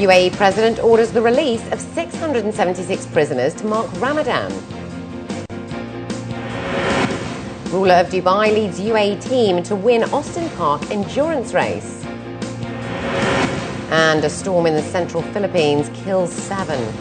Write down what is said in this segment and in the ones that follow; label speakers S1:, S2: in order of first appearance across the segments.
S1: UAE President orders the release of 676 prisoners to mark Ramadan. Ruler of Dubai leads UAE team to win Austin Park endurance race. And a storm in the central Philippines kills 7.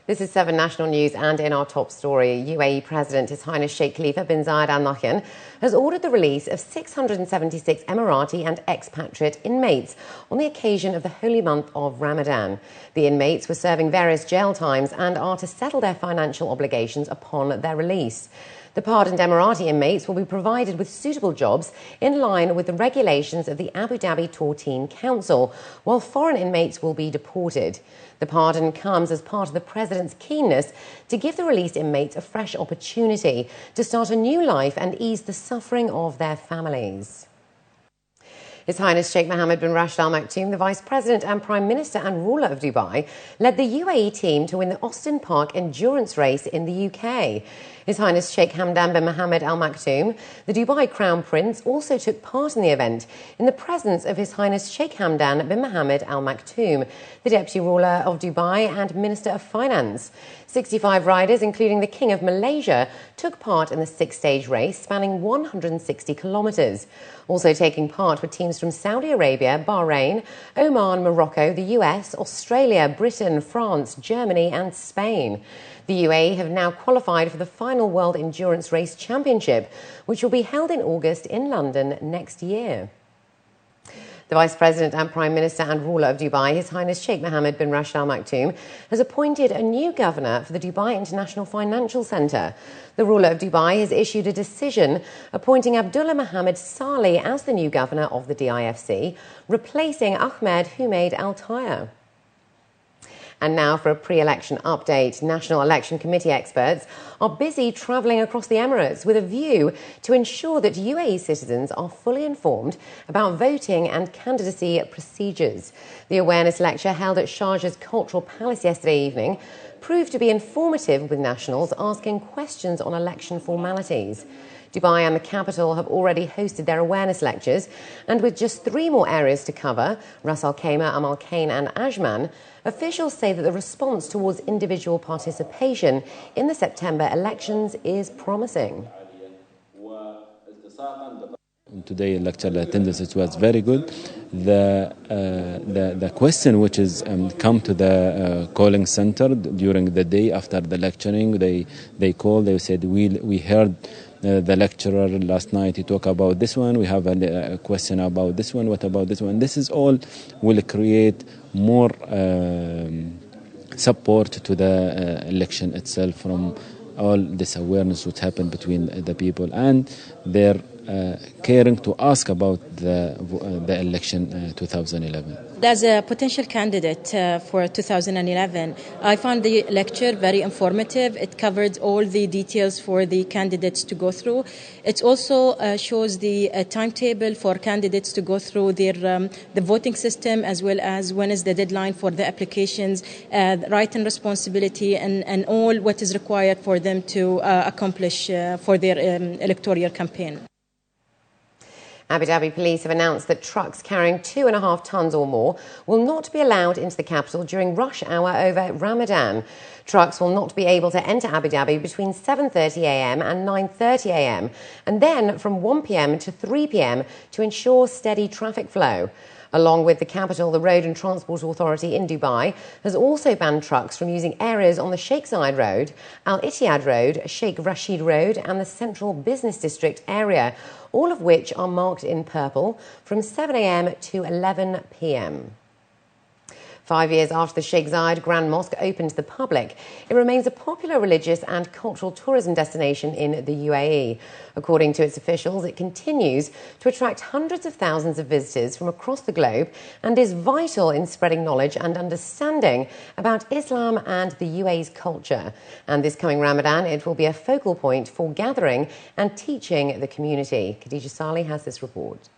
S1: This is 7 National News, and in our top story, UAE President His Highness Sheikh Khalifa bin Zayed Al Nahyan has ordered the release of 676 Emirati and expatriate inmates on the occasion of the holy month of Ramadan. The inmates were serving various jail times and are to settle their financial obligations upon their release. The pardoned Emirati inmates will be provided with suitable jobs in line with the regulations of the Abu Dhabi Torteen Council, while foreign inmates will be deported. The pardon comes as part of the President's keenness to give the released inmates a fresh opportunity to start a new life and ease the suffering of their families. His Highness Sheikh Mohammed bin Rashid Al Maktoum, the Vice President and Prime Minister and ruler of Dubai, led the UAE team to win the Austin Park endurance race in the UK. His Highness Sheikh Hamdan bin Mohammed Al Maktoum, the Dubai Crown Prince, also took part in the event in the presence of His Highness Sheikh Hamdan bin Mohammed Al Maktoum, the Deputy Ruler of Dubai and Minister of Finance. 65 riders, including the King of Malaysia, took part in the 6-stage race spanning 160 kilometres. Also taking part were teams from Saudi Arabia, Bahrain, Oman, Morocco, the US, Australia, Britain, France, Germany and Spain. The UAE have now qualified for the final World Endurance Race Championship, which will be held in August in London next year. The Vice President and Prime Minister and ruler of Dubai, His Highness Sheikh Mohammed bin Rashid Al Maktoum, has appointed a new governor for the Dubai International Financial Centre. The ruler of Dubai has issued a decision appointing Abdullah Mohammed Saleh as the new governor of the DIFC, replacing Ahmed Humaid Al Taya. And now for a pre-election update. National Election Committee experts are busy travelling across the Emirates with a view to ensure that UAE citizens are fully informed about voting and candidacy procedures. The awareness lecture held at Sharjah's Cultural Palace yesterday evening proved to be informative, with nationals asking questions on election formalities. Dubai and the capital have already hosted their awareness lectures, and with just 3 more areas to cover, Ras Al Khaimah, Amal Khain and Ajman, officials say that the response towards individual participation in the September elections is promising.
S2: Today lecture attendance, it was very good. The question which is come to the calling center during the day after the lecturing, they called, they said we heard the lecturer last night, he talked about this one, we have a question about this one, what about this one? This is all will create more support to the election itself from all this awareness which happened between the people, and their caring to ask about the election 2011.
S3: As a potential candidate for 2011, I found the lecture very informative. It covered all the details for the candidates to go through. It also shows the timetable for candidates to go through their the voting system, as well as when is the deadline for the applications, right and responsibility, and all what is required for them to accomplish for their electoral campaign.
S1: Abu Dhabi police have announced that trucks carrying 2.5 tonnes or more will not be allowed into the capital during rush hour over Ramadan. Trucks will not be able to enter Abu Dhabi between 7:30 a.m. and 9:30 a.m. and then from 1 p.m. to 3 p.m. to ensure steady traffic flow. Along with the capital, the Road and Transport Authority in Dubai has also banned trucks from using areas on the Sheikh Zayed Road, Al Ittihad Road, Sheikh Rashid Road and the Central Business District area, all of which are marked in purple, from 7 a.m. to 11 p.m. 5 years after the Sheikh Zayed Grand Mosque opened to the public, it remains a popular religious and cultural tourism destination in the UAE. According to its officials, it continues to attract hundreds of thousands of visitors from across the globe and is vital in spreading knowledge and understanding about Islam and the UAE's culture. And this coming Ramadan, it will be a focal point for gathering and teaching the community. Khadija Saleh has this report.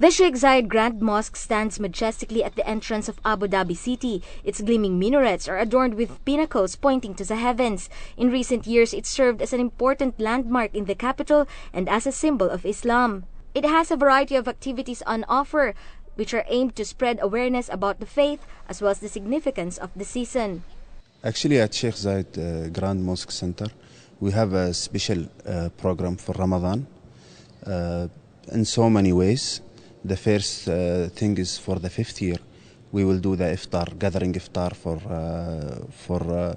S4: The Sheikh Zayed Grand Mosque stands majestically at the entrance of Abu Dhabi City. Its gleaming minarets are adorned with pinnacles pointing to the heavens. In recent years, it served as an important landmark in the capital and as a symbol of Islam. It has a variety of activities on offer, which are aimed to spread awareness about the faith as well as the significance of the season.
S5: Actually, at Sheikh Zayed Grand Mosque Center, we have a special program for Ramadan in so many ways. The first thing is for the 5th year, we will do the iftar, gathering iftar for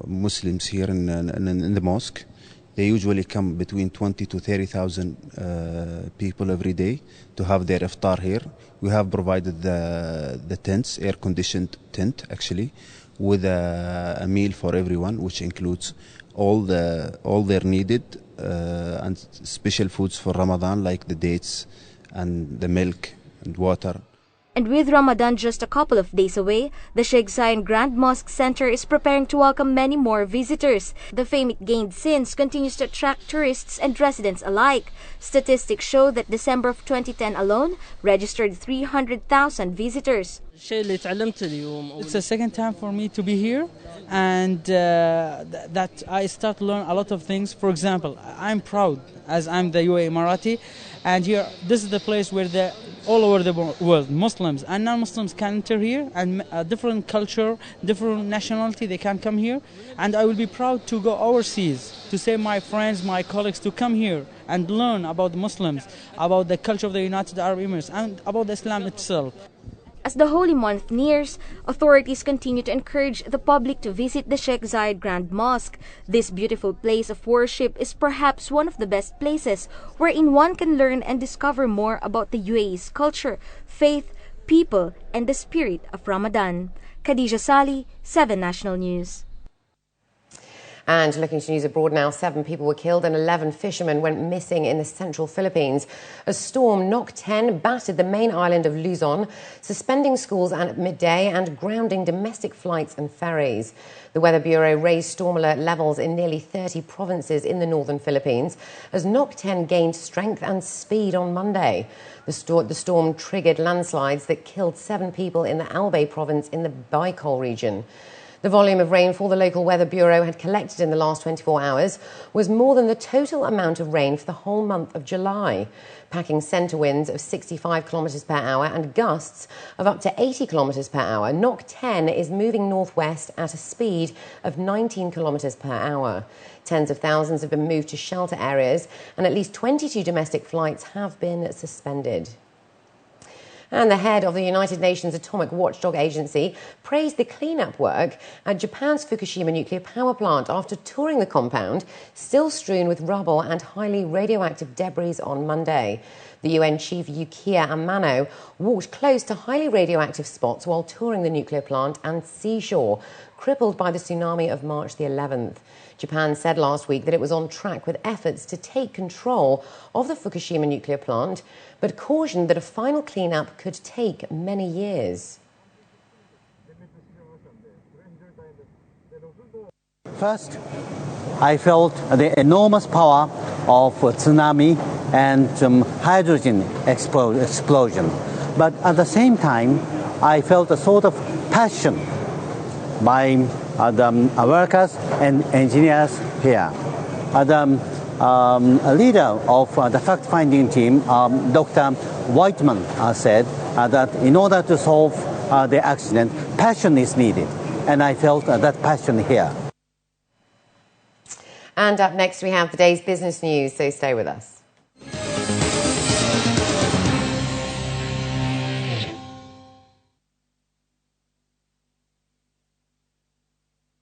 S5: Muslims here in the mosque. They usually come between 20 to 30,000 people every day to have their iftar here. We have provided the tents, air-conditioned tent actually, with a meal for everyone, which includes all their needed and special foods for Ramadan, like the dates and the milk and water.
S4: And with Ramadan just a couple of days away, the Sheikh Zayed Grand Mosque Center is preparing to welcome many more visitors. The fame it gained since continues to attract tourists and residents alike. Statistics show that December of 2010 alone registered 300,000 visitors.
S6: It's the second time for me to be here, and that I start to learn a lot of things. For example, I'm proud as I'm the UAE Emirati, and here this is the place where all over the world, Muslims and non-Muslims can enter here, and different culture, different nationality, they can come here. And I will be proud to go overseas, to say my friends, my colleagues to come here and learn about the Muslims, about the culture of the United Arab Emirates, and about Islam itself.
S4: As the holy month nears, authorities continue to encourage the public to visit the Sheikh Zayed Grand Mosque. This beautiful place of worship is perhaps one of the best places wherein one can learn and discover more about the UAE's culture, faith, people, and the spirit of Ramadan. Khadija Sali, 7National News.
S1: And looking to news abroad now, 7 people were killed and 11 fishermen went missing in the central Philippines. A storm, Nock-Ten, battered the main island of Luzon, suspending schools at midday and grounding domestic flights and ferries. The Weather Bureau raised storm alert levels in nearly 30 provinces in the northern Philippines as Nock-Ten gained strength and speed on Monday. The storm triggered landslides that killed 7 people in the Albay province in the Bicol region. The volume of rainfall the local Weather Bureau had collected in the last 24 hours was more than the total amount of rain for the whole month of July, packing centre winds of 65 kilometres per hour and gusts of up to 80 kilometres per hour. Nock-Ten is moving northwest at a speed of 19 kilometres per hour. Tens of thousands have been moved to shelter areas and at least 22 domestic flights have been suspended. And the head of the United Nations Atomic Watchdog Agency praised the cleanup work at Japan's Fukushima nuclear power plant after touring the compound, still strewn with rubble and highly radioactive debris on Monday. The UN chief Yu-kiya walked close to highly radioactive spots while touring the nuclear plant and seashore, crippled by the tsunami of March the 11th. Japan said last week that it was on track with efforts to take control of the Fukushima nuclear plant, but cautioned that a final cleanup could take many years.
S7: First, I felt the enormous power of tsunami and hydrogen explosion. But at the same time, I felt a sort of passion by the workers and engineers here. A leader of the fact-finding team, Dr. Whiteman, said that in order to solve the accident, passion is needed. And I felt that passion here.
S1: And up next, we have the day's business news, so stay with us.